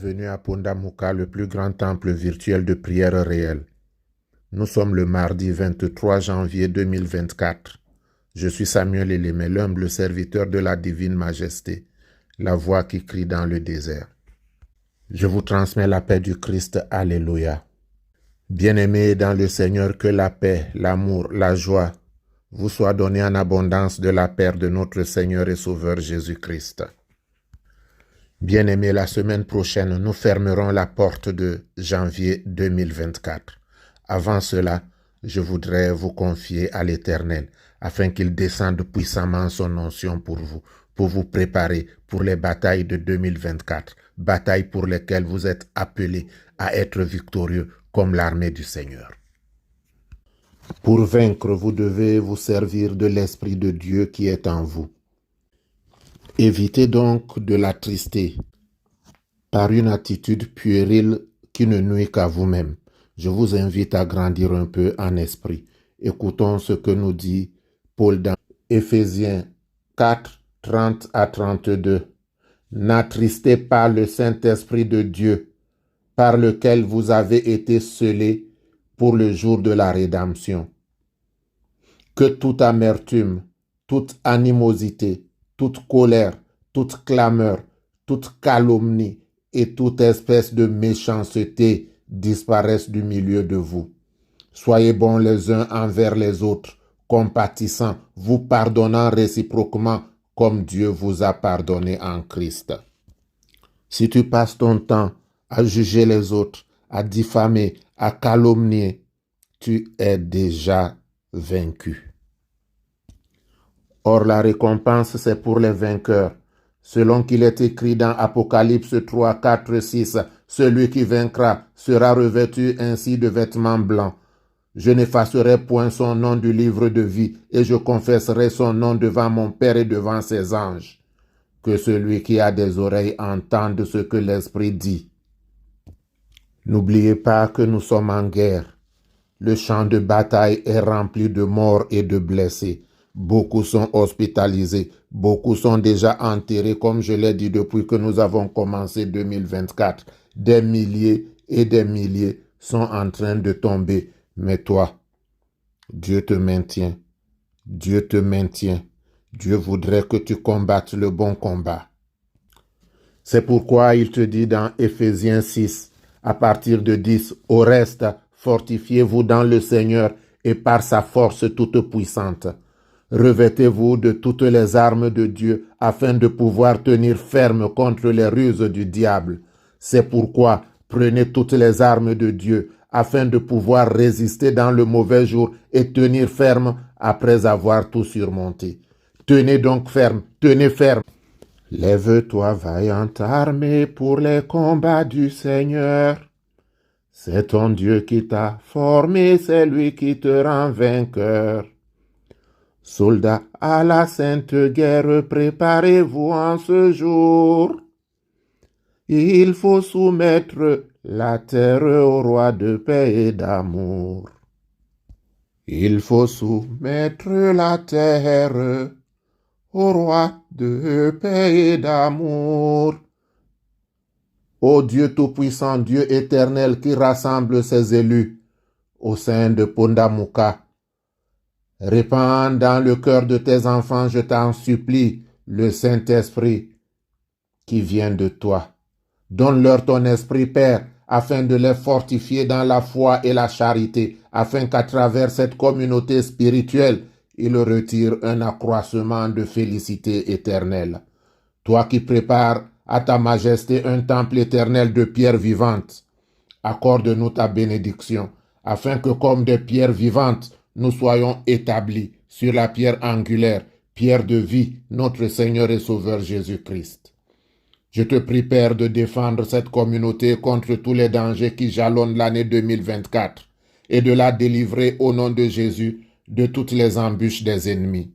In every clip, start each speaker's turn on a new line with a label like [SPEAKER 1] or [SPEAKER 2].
[SPEAKER 1] Bienvenue à Pondamuka, le plus grand temple virtuel de prière réelle. Nous sommes le mardi 23 janvier 2024. Je suis Samuel Elémé, l'humble serviteur de la divine majesté, la voix qui crie dans le désert. Je vous transmets la paix du Christ. Alléluia. Bien-aimés dans le Seigneur, que la paix, l'amour, la joie vous soient donnés en abondance de la part de notre Seigneur et Sauveur Jésus-Christ. Bien-aimés, la semaine prochaine, nous fermerons la porte de janvier 2024. Avant cela, je voudrais vous confier à l'Éternel, afin qu'il descende puissamment son onction pour vous préparer pour les batailles de 2024, batailles pour lesquelles vous êtes appelés à être victorieux comme l'armée du Seigneur. Pour vaincre, vous devez vous servir de l'Esprit de Dieu qui est en vous. Évitez donc de l'attrister par une attitude puérile qui ne nuit qu'à vous-même. Je vous invite à grandir un peu en esprit. Écoutons ce que nous dit Paul dans Éphésiens 4, 30 à 32. N'attristez pas le Saint-Esprit de Dieu, par lequel vous avez été scellés pour le jour de la rédemption. Que toute amertume, toute animosité, toute colère, toute clameur, toute calomnie et toute espèce de méchanceté disparaissent du milieu de vous. Soyez bons les uns envers les autres, compatissants, vous pardonnant réciproquement comme Dieu vous a pardonné en Christ. Si tu passes ton temps à juger les autres, à diffamer, à calomnier, tu es déjà vaincu. Or, la récompense, c'est pour les vainqueurs. Selon qu'il est écrit dans Apocalypse 3, 4, 6, celui qui vaincra sera revêtu ainsi de vêtements blancs. Je n'effacerai point son nom du livre de vie, et je confesserai son nom devant mon Père et devant ses anges. Que celui qui a des oreilles entende ce que l'Esprit dit. N'oubliez pas que nous sommes en guerre. Le champ de bataille est rempli de morts et de blessés. Beaucoup sont hospitalisés, beaucoup sont déjà enterrés, comme je l'ai dit depuis que nous avons commencé 2024. Des milliers et des milliers sont en train de tomber. Mais toi, Dieu te maintient. Dieu te maintient. Dieu voudrait que tu combattes le bon combat. C'est pourquoi il te dit dans Éphésiens 6, à partir de 10, au reste, fortifiez-vous dans le Seigneur et par sa force toute puissante. Revêtez-vous de toutes les armes de Dieu afin de pouvoir tenir ferme contre les ruses du diable. C'est pourquoi prenez toutes les armes de Dieu afin de pouvoir résister dans le mauvais jour et tenir ferme après avoir tout surmonté. Tenez donc ferme, tenez ferme. Lève-toi, vaillante armée, pour les combats du Seigneur. C'est ton Dieu qui t'a formé, c'est lui qui te rend vainqueur. Soldats à la sainte guerre, préparez-vous en ce jour. Il faut soumettre la terre au roi de paix et d'amour. Il faut soumettre la terre au roi de paix et d'amour. Ô Dieu Tout-Puissant, Dieu éternel qui rassemble ses élus au sein de Pondamuka, répands dans le cœur de tes enfants, je t'en supplie, le Saint-Esprit qui vient de toi. Donne-leur ton esprit, Père, afin de les fortifier dans la foi et la charité, afin qu'à travers cette communauté spirituelle, ils retirent un accroissement de félicité éternelle. Toi qui prépares à ta majesté un temple éternel de pierres vivantes, accorde-nous ta bénédiction, afin que comme des pierres vivantes, nous soyons établis sur la pierre angulaire, pierre de vie, notre Seigneur et Sauveur Jésus-Christ. Je te prie, Père, de défendre cette communauté contre tous les dangers qui jalonnent l'année 2024 et de la délivrer au nom de Jésus de toutes les embûches des ennemis.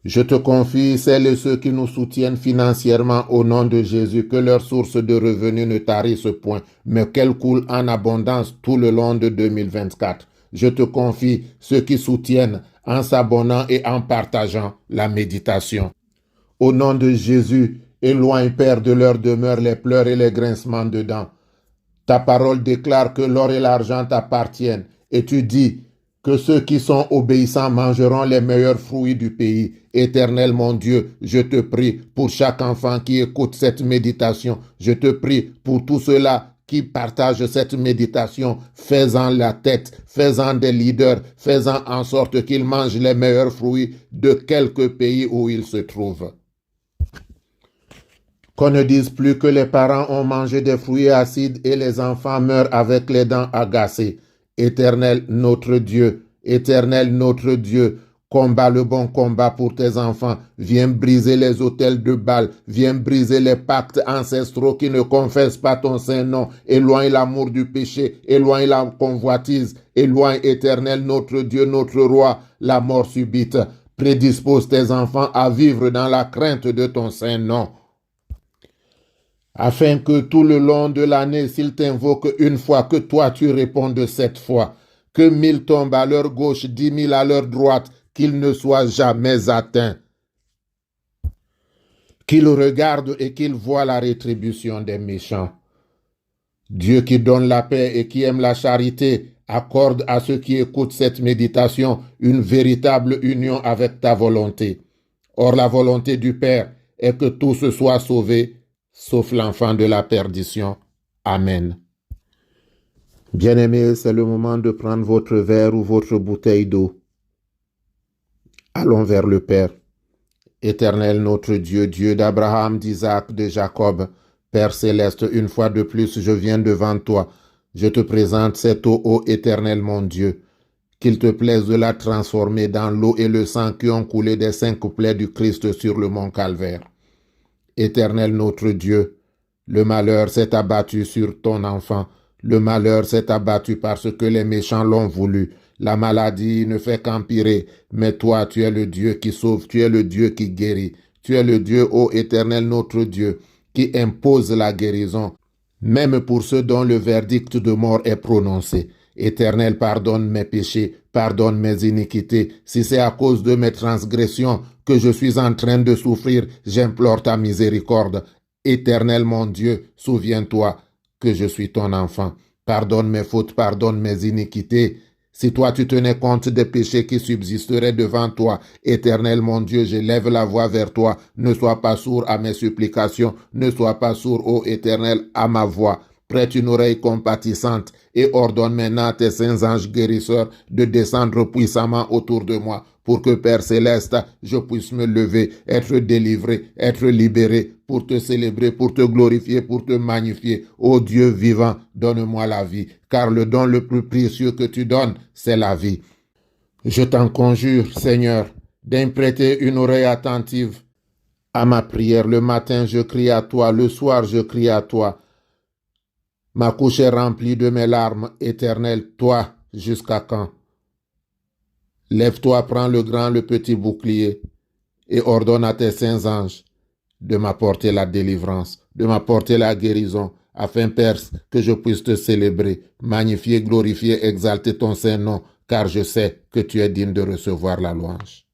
[SPEAKER 1] Je te confie celles et ceux qui nous soutiennent financièrement au nom de Jésus, que leur source de revenus ne tarisse point, mais qu'elle coule en abondance tout le long de 2024. Je te confie ceux qui soutiennent en s'abonnant et en partageant la méditation. Au nom de Jésus, Éloigne, Père, de leur demeure les pleurs et les grincements de dents. Ta parole déclare que l'or et l'argent t'appartiennent. Et tu dis que ceux qui sont obéissants mangeront les meilleurs fruits du pays. Éternel mon Dieu, je te prie pour chaque enfant qui écoute cette méditation. Je te prie pour tous ceux-là qui partagent cette méditation. Fais-en la tête, fais-en des leaders, fais-en en sorte qu'ils mangent les meilleurs fruits de quelque pays où ils se trouvent. Qu'on ne dise plus que les parents ont mangé des fruits acides et les enfants meurent avec les dents agacées. Éternel notre Dieu, combat le bon combat pour tes enfants. Viens briser les autels de Baal, viens briser les pactes ancestraux qui ne confessent pas ton saint nom. Éloigne l'amour du péché, éloigne la convoitise, éloigne, Éternel notre Dieu, notre roi, la mort subite. Prédispose tes enfants à vivre dans la crainte de ton saint nom, afin que tout le long de l'année, s'ils t'invoquent une fois, que toi tu répondes 7 fois, que 1000 tombent à leur gauche, 10 000 à leur droite, qu'ils ne soient jamais atteints, qu'ils regardent et qu'ils voient la rétribution des méchants. Dieu qui donne la paix et qui aime la charité, accorde à ceux qui écoutent cette méditation une véritable union avec ta volonté. Or, la volonté du Père est que tous soient sauvés, sauf l'enfant de la perdition. Amen. Bien-aimés, c'est le moment de prendre votre verre ou votre bouteille d'eau. Allons vers le Père. Éternel notre Dieu, Dieu d'Abraham, d'Isaac, de Jacob, Père céleste, une fois de plus, je viens devant toi. Je te présente cette eau, ô Éternel mon Dieu. Qu'il te plaise de la transformer dans l'eau et le sang qui ont coulé des 5 plaies du Christ sur le mont Calvaire. Éternel notre Dieu, le malheur s'est abattu sur ton enfant. Le malheur s'est abattu parce que les méchants l'ont voulu. La maladie ne fait qu'empirer. Mais toi, tu es le Dieu qui sauve, tu es le Dieu qui guérit. Tu es le Dieu, ô Éternel notre Dieu, qui impose la guérison, même pour ceux dont le verdict de mort est prononcé. Éternel, pardonne mes péchés, pardonne mes iniquités. Si c'est à cause de mes transgressions que je suis en train de souffrir, j'implore ta miséricorde. Éternel mon Dieu, souviens-toi que je suis ton enfant. Pardonne mes fautes, pardonne mes iniquités. Si toi tu tenais compte des péchés qui subsisteraient devant toi, Éternel mon Dieu, je lève la voix vers toi. Ne sois pas sourd à mes supplications, ne sois pas sourd, ô Éternel, à ma voix. Prête une oreille compatissante et ordonne maintenant à tes saints anges guérisseurs de descendre puissamment autour de moi, pour que, Père céleste, je puisse me lever, être délivré, être libéré, pour te célébrer, pour te glorifier, pour te magnifier. Ô Dieu vivant, donne-moi la vie, car le don le plus précieux que tu donnes, c'est la vie. Je t'en conjure, Seigneur, d'imprêter une oreille attentive à ma prière. Le matin, je crie à toi, le soir, je crie à toi. Ma couche est remplie de mes larmes, Éternel, toi, jusqu'à quand? Lève-toi, prends le grand, le petit bouclier, et ordonne à tes saints anges de m'apporter la délivrance, de m'apporter la guérison, afin, Père, que je puisse te célébrer, magnifier, glorifier, exalter ton saint nom, car je sais que tu es digne de recevoir la louange.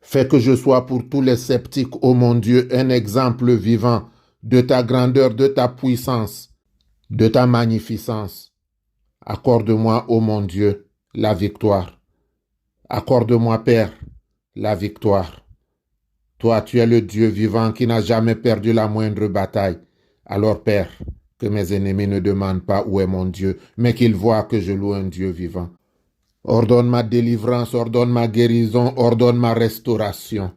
[SPEAKER 1] Fais que je sois pour tous les sceptiques, ô mon Dieu, un exemple vivant de ta grandeur, de ta puissance, de ta magnificence. Accorde-moi, ô mon Dieu, la victoire. Accorde-moi, Père, la victoire. Toi, tu es le Dieu vivant qui n'a jamais perdu la moindre bataille. Alors, Père, que mes ennemis ne demandent pas où est mon Dieu, mais qu'ils voient que je loue un Dieu vivant. Ordonne ma délivrance, ordonne ma guérison, ordonne ma restauration.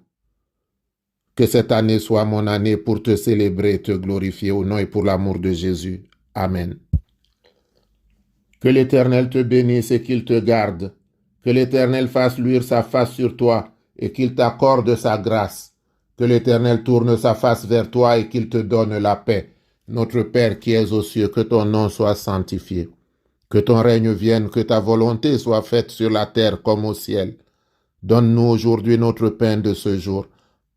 [SPEAKER 1] Que cette année soit mon année pour te célébrer et te glorifier au nom et pour l'amour de Jésus. Amen. Que l'Éternel te bénisse et qu'il te garde. Que l'Éternel fasse luire sa face sur toi et qu'il t'accorde sa grâce. Que l'Éternel tourne sa face vers toi et qu'il te donne la paix. Notre Père qui es aux cieux, que ton nom soit sanctifié. Que ton règne vienne, que ta volonté soit faite sur la terre comme au ciel. Donne-nous aujourd'hui notre pain de ce jour.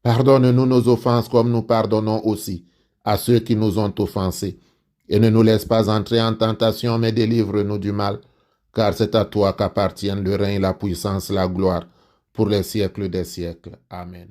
[SPEAKER 1] Pardonne-nous nos offenses comme nous pardonnons aussi à ceux qui nous ont offensés. Et ne nous laisse pas entrer en tentation, mais délivre-nous du mal. Car c'est à toi qu'appartiennent le règne, la puissance, la gloire, pour les siècles des siècles. Amen.